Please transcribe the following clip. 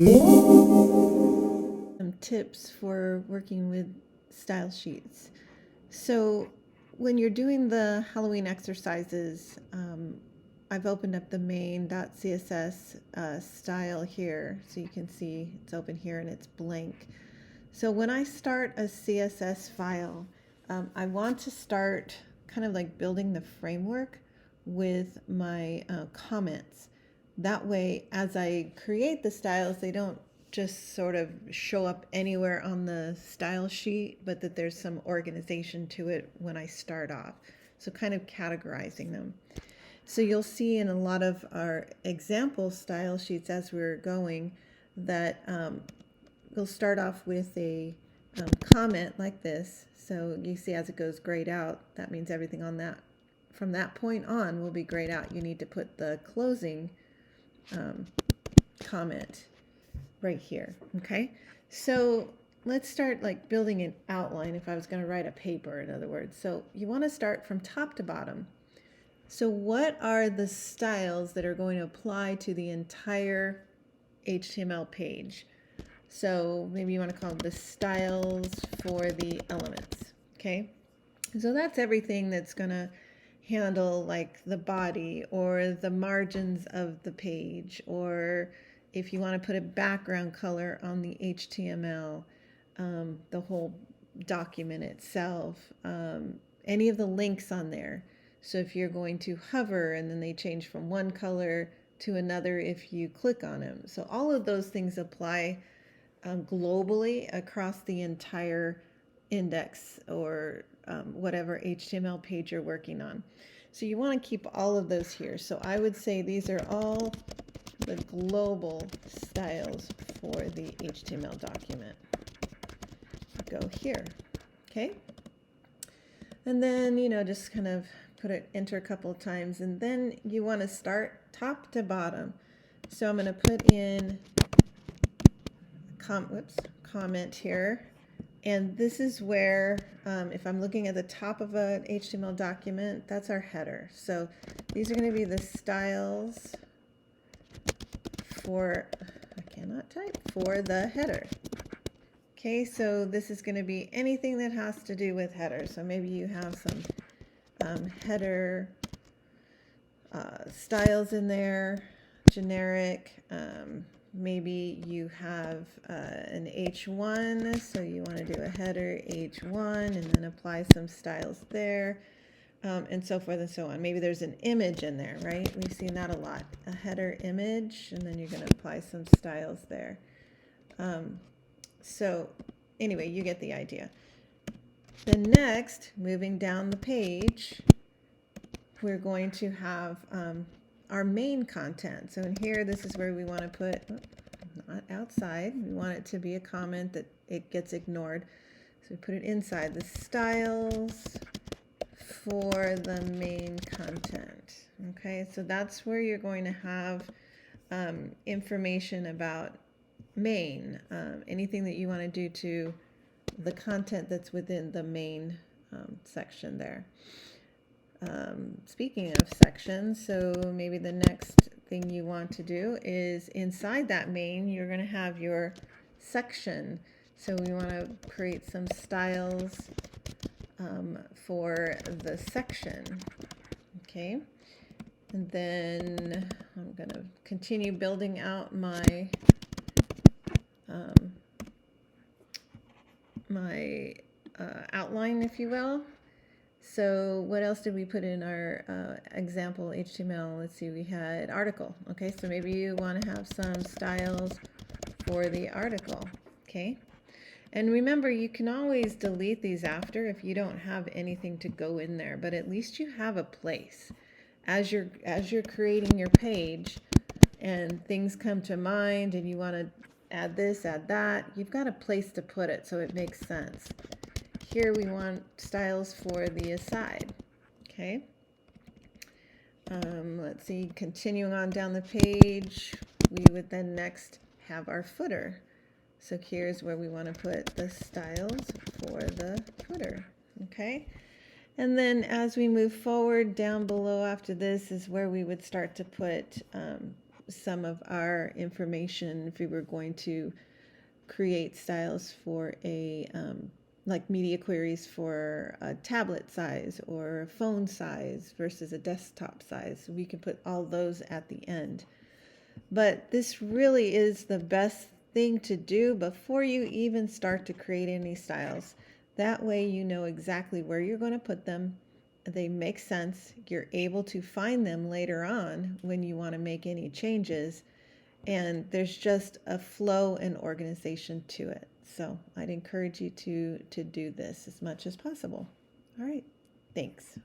Some tips for working with style sheets. So when you're doing the Halloween exercises, I've opened up the main.css style here, so you can see it's open here and it's blank. So when I start a CSS file, I want to start kind of like building the framework with my comments. That way, as I create the styles, they don't just sort of show up anywhere on the style sheet, but that there's some organization to it when I start off. So kind of categorizing them. So you'll see in a lot of our example style sheets as we're going that we'll start off with a comment like this. So you see as it goes grayed out, that means everything on that from that point on will be grayed out. You need to put the closing comment right here. Okay, so let's start like building an outline. If I was going to write a paper, in other words, so you want to start from top to bottom. So what are the styles that are going to apply to the entire HTML page? So maybe you want to call them the styles for the elements. Okay, so that's everything that's going to handle like the body or the margins of the page, or if you want to put a background color on the HTML, the whole document itself, any of the links on there. So if you're going to hover and then they change from one color to another if you click on them. So all of those things apply globally across the entire index or whatever HTML page you're working on. So you want to keep all of those here. So I would say these are all the global styles for the HTML document. Go here. Okay. And then, just kind of enter a couple of times, and then you want to start top to bottom. So I'm going to put in comment here, and this is where if I'm looking at the top of an HTML document, that's our header. So these are going to be the styles for, for the header. Okay, so this is going to be anything that has to do with header. So maybe you have some header styles in there, generic. Maybe you have an H1, so you want to do a header H1 and then apply some styles there, and so forth and so on. Maybe there's an image in there, right? We've seen that a lot. A header image, and then you're going to apply some styles there. So anyway, you get the idea. Then next, moving down the page, we're going to have our main content. So in here, this is where we want to put, not outside, we want it to be a comment that it gets ignored. So we put it inside the styles for the main content. Okay, so that's where you're going to have information about main, anything that you want to do to the content that's within the main section there. Speaking of sections, so maybe the next thing you want to do is inside that main, you're going to have your section. So we want to create some styles for the section. Okay. And then I'm going to continue building out my outline, if you will. So what else did we put in our example HTML? Let's see, we had article. Okay, so maybe you want to have some styles for the article. Okay, and remember, you can always delete these after if you don't have anything to go in there, but at least you have a place. As you're creating your page and things come to mind and you want to add this, add that, you've got a place to put it so it makes sense. Here we want styles for the aside. Okay. Let's see, continuing on down the page, we would then next have our footer. So here's where we want to put the styles for the footer. Okay. And then as we move forward, down below after this is where we would start to put some of our information if we were going to create styles for a like media queries for a tablet size or a phone size versus a desktop size. We can put all those at the end. But this really is the best thing to do before you even start to create any styles. That way you know exactly where you're going to put them. They make sense. You're able to find them later on when you want to make any changes. And there's just a flow and organization to it. So I'd encourage you to do this as much as possible. All right. Thanks.